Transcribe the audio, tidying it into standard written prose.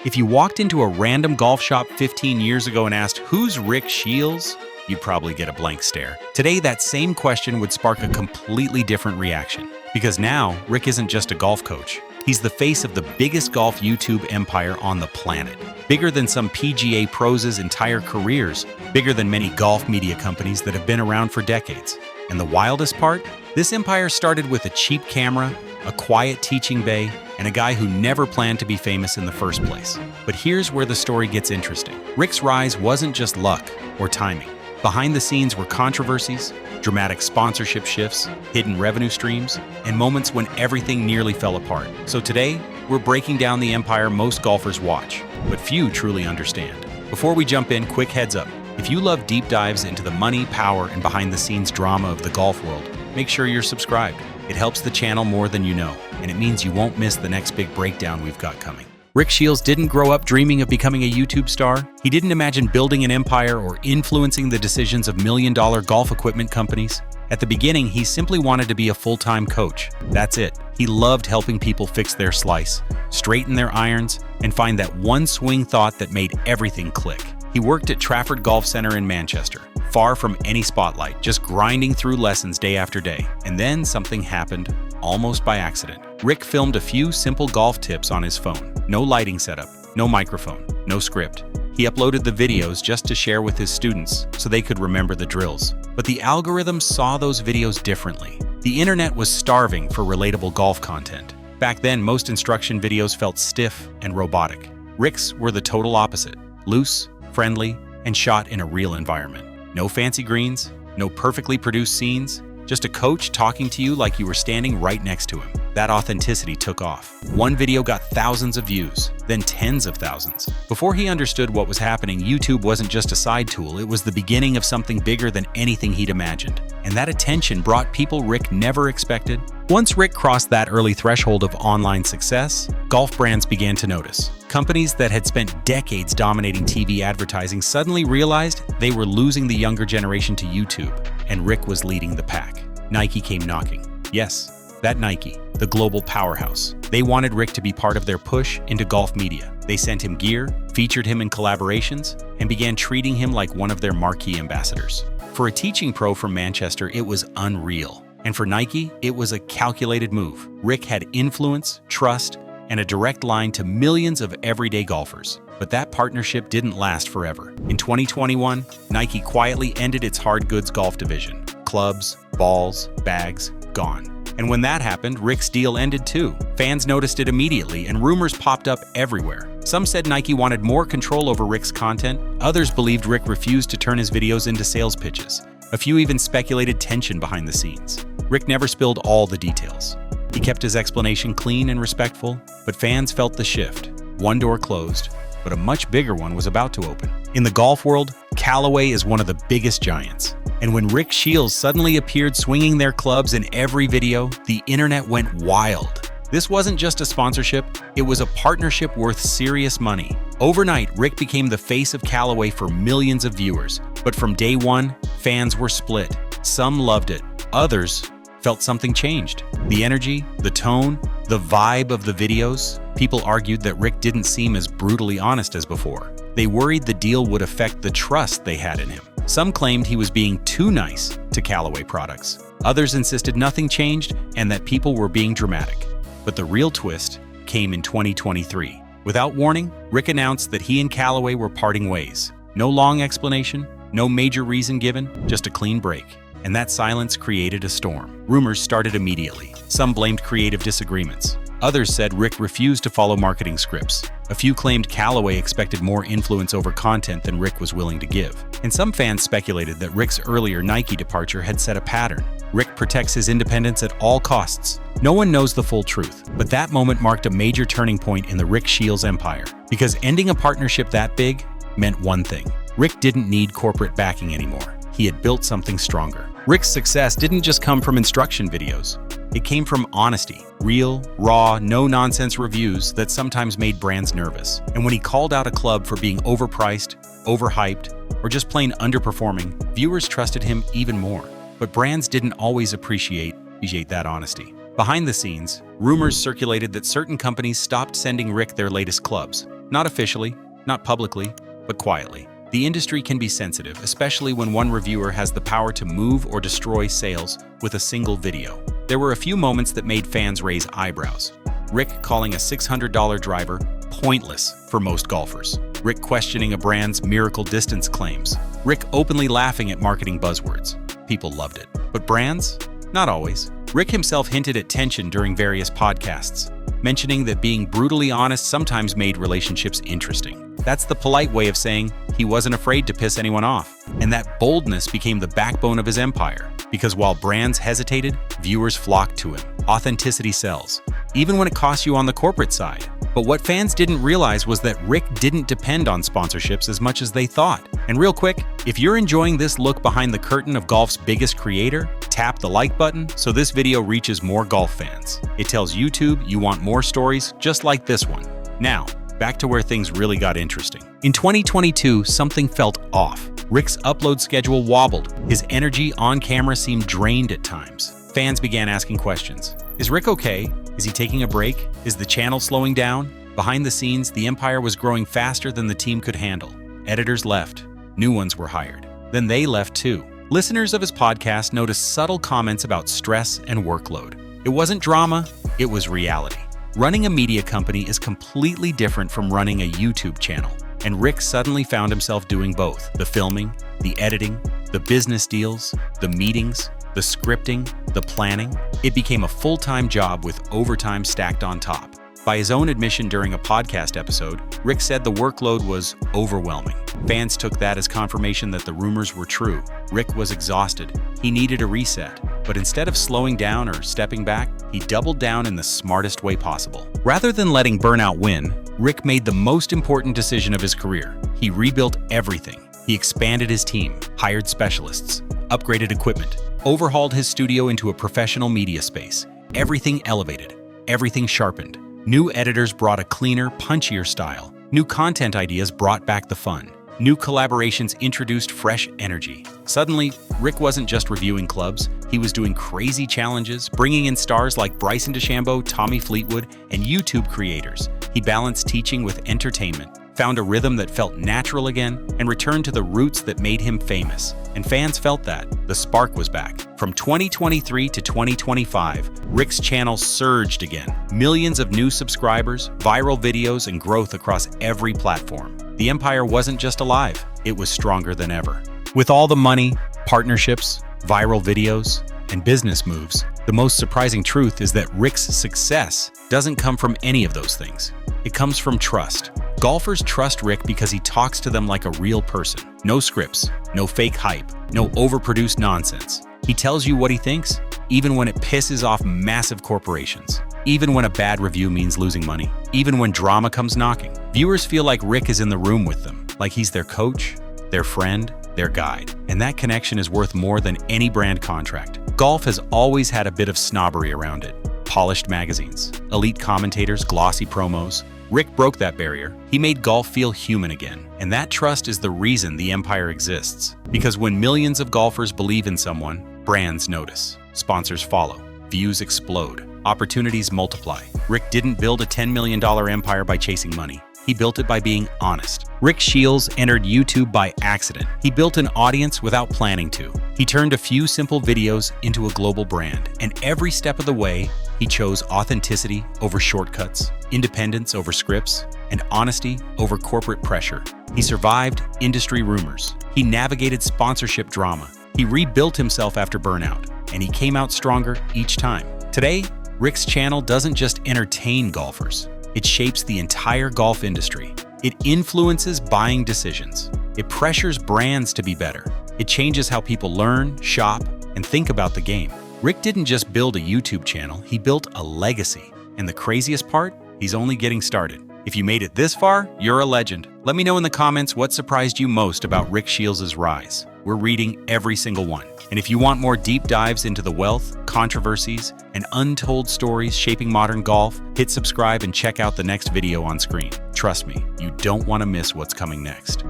If you walked into a random golf shop 15 years ago and asked, "Who's Rick Shiels?" you'd probably get a blank stare. Today, that same question would spark a completely different reaction. Because now, Rick isn't just a golf coach. He's the face of the biggest golf YouTube empire on the planet. Bigger than some PGA pros' entire careers, bigger than many golf media companies that have been around for decades. And the wildest part? This empire started with a cheap camera, a quiet teaching bay, and a guy who never planned to be famous in the first place. But here's where the story gets interesting. Rick's rise wasn't just luck or timing. Behind the scenes were controversies, dramatic sponsorship shifts, hidden revenue streams, and moments when everything nearly fell apart. So today, we're breaking down the empire most golfers watch, but few truly understand. Before we jump in, quick heads up. If you love deep dives into the money, power, and behind-the-scenes drama of the golf world, make sure you're subscribed. It helps the channel more than you know, and it means you won't miss the next big breakdown we've got coming. Rick Shiels didn't grow up dreaming of becoming a YouTube star. He didn't imagine building an empire or influencing the decisions of million-dollar golf equipment companies. At the beginning, he simply wanted to be a full-time coach. That's it. He loved helping people fix their slice, straighten their irons, and find that one swing thought that made everything click. He worked at Trafford Golf Centre in Manchester, far from any spotlight, just grinding through lessons day after day. And then something happened, almost by accident. Rick filmed a few simple golf tips on his phone. No lighting setup, no microphone, no script. He uploaded the videos just to share with his students so they could remember the drills. But the algorithm saw those videos differently. The internet was starving for relatable golf content. Back then, most instruction videos felt stiff and robotic. Rick's were the total opposite. Loose, friendly, and shot in a real environment. No fancy greens, no perfectly produced scenes, just a coach talking to you like you were standing right next to him. That authenticity took off. One video got thousands of views, then tens of thousands. Before he understood what was happening, YouTube wasn't just a side tool, it was the beginning of something bigger than anything he'd imagined. And that attention brought people Rick never expected. Once Rick crossed that early threshold of online success, golf brands began to notice. Companies that had spent decades dominating TV advertising suddenly realized they were losing the younger generation to YouTube, and Rick was leading the pack. Nike came knocking. Yes, that Nike, the global powerhouse. They wanted Rick to be part of their push into golf media. They sent him gear, featured him in collaborations, and began treating him like one of their marquee ambassadors. For a teaching pro from Manchester, it was unreal. And for Nike, it was a calculated move. Rick had influence, trust, and a direct line to millions of everyday golfers. But that partnership didn't last forever. In 2021, Nike quietly ended its hard goods golf division. Clubs, balls, bags, gone. And when that happened, Rick's deal ended too. Fans noticed it immediately, and rumors popped up everywhere. Some said Nike wanted more control over Rick's content. Others believed Rick refused to turn his videos into sales pitches. A few even speculated tension behind the scenes. Rick never spilled all the details. He kept his explanation clean and respectful, but fans felt the shift. One door closed, but a much bigger one was about to open. In the golf world, Callaway is one of the biggest giants. And when Rick Shiels suddenly appeared swinging their clubs in every video, the internet went wild. This wasn't just a sponsorship, it was a partnership worth serious money. Overnight, Rick became the face of Callaway for millions of viewers. But from day one, fans were split. Some loved it, others felt something changed. The energy, the tone, the vibe of the videos. People argued that Rick didn't seem as brutally honest as before. They worried the deal would affect the trust they had in him. Some claimed he was being too nice to Callaway products. Others insisted nothing changed and that people were being dramatic. But the real twist came in 2023. Without warning, Rick announced that he and Callaway were parting ways. No long explanation, no major reason given, just a clean break. And that silence created a storm. Rumors started immediately. Some blamed creative disagreements. Others said Rick refused to follow marketing scripts. A few claimed Callaway expected more influence over content than Rick was willing to give. And some fans speculated that Rick's earlier Nike departure had set a pattern. Rick protects his independence at all costs. No one knows the full truth, but that moment marked a major turning point in the Rick Shiels empire. Because ending a partnership that big meant one thing. Rick didn't need corporate backing anymore. He had built something stronger. Rick's success didn't just come from instruction videos. It came from honesty, real, raw, no-nonsense reviews that sometimes made brands nervous. And when he called out a club for being overpriced, overhyped, or just plain underperforming, viewers trusted him even more. But brands didn't always appreciate that honesty. Behind the scenes, rumors circulated that certain companies stopped sending Rick their latest clubs. Not officially, not publicly, but quietly. The industry can be sensitive, especially when one reviewer has the power to move or destroy sales with a single video. There were a few moments that made fans raise eyebrows. Rick calling a $600 driver pointless for most golfers. Rick questioning a brand's miracle distance claims. Rick openly laughing at marketing buzzwords. People loved it. But brands? Not always. Rick himself hinted at tension during various podcasts, mentioning that being brutally honest sometimes made relationships interesting. That's the polite way of saying he wasn't afraid to piss anyone off. And that boldness became the backbone of his empire. Because while brands hesitated, viewers flocked to him. Authenticity sells, even when it costs you on the corporate side. But what fans didn't realize was that Rick didn't depend on sponsorships as much as they thought. And real quick, if you're enjoying this look behind the curtain of golf's biggest creator, tap the like button so this video reaches more golf fans. It tells YouTube you want more stories just like this one. Now, back to where things really got interesting. In 2022, something felt off. Rick's upload schedule wobbled. His energy on camera seemed drained at times. Fans began asking questions. Is Rick okay? Is he taking a break? Is the channel slowing down? Behind the scenes, the empire was growing faster than the team could handle. Editors left. New ones were hired. Then they left too. Listeners of his podcast noticed subtle comments about stress and workload. It wasn't drama, it was reality. Running a media company is completely different from running a YouTube channel. And Rick suddenly found himself doing both. The filming, the editing, the business deals, the meetings, the scripting, the planning. It became a full-time job with overtime stacked on top. By his own admission during a podcast episode, Rick said the workload was overwhelming. Fans took that as confirmation that the rumors were true. Rick was exhausted. He needed a reset. But instead of slowing down or stepping back, he doubled down in the smartest way possible. Rather than letting Burnout win, Rick made the most important decision of his career. He rebuilt everything. He expanded his team, hired specialists, upgraded equipment, overhauled his studio into a professional media space. Everything elevated, everything sharpened. New editors brought a cleaner, punchier style. New content ideas brought back the fun. New collaborations introduced fresh energy. Suddenly, Rick wasn't just reviewing clubs, he was doing crazy challenges, bringing in stars like Bryson DeChambeau, Tommy Fleetwood, and YouTube creators. He balanced teaching with entertainment, found a rhythm that felt natural again, and returned to the roots that made him famous. And fans felt that. The spark was back. From 2023 to 2025, Rick's channel surged again. Millions of new subscribers, viral videos, and growth across every platform. The empire wasn't just alive, it was stronger than ever. With all the money, partnerships, viral videos, and business moves, the most surprising truth is that Rick's success doesn't come from any of those things. It comes from trust. Golfers trust Rick because he talks to them like a real person. No scripts, no fake hype, no overproduced nonsense. He tells you what he thinks, even when it pisses off massive corporations. Even when a bad review means losing money. Even when drama comes knocking. Viewers feel like Rick is in the room with them, like he's their coach, their friend, their guide. And that connection is worth more than any brand contract. Golf has always had a bit of snobbery around it. Polished magazines, elite commentators, glossy promos. Rick broke that barrier. He made golf feel human again. And that trust is the reason the empire exists. Because when millions of golfers believe in someone, brands notice. Sponsors follow. Views explode. Opportunities multiply. Rick didn't build a $10 million empire by chasing money. He built it by being honest. Rick Shiels entered YouTube by accident. He built an audience without planning to. He turned a few simple videos into a global brand. And every step of the way, he chose authenticity over shortcuts, independence over scripts, and honesty over corporate pressure. He survived industry rumors. He navigated sponsorship drama. He rebuilt himself after burnout, and he came out stronger each time. Today, Rick's channel doesn't just entertain golfers. It shapes the entire golf industry. It influences buying decisions. It pressures brands to be better. It changes how people learn, shop, and think about the game. Rick didn't just build a YouTube channel, he built a legacy. And the craziest part? He's only getting started. If you made it this far, you're a legend. Let me know in the comments what surprised you most about Rick Shiels' rise. We're reading every single one. And if you want more deep dives into the wealth, controversies, and untold stories shaping modern golf, hit subscribe and check out the next video on screen. Trust me, you don't want to miss what's coming next.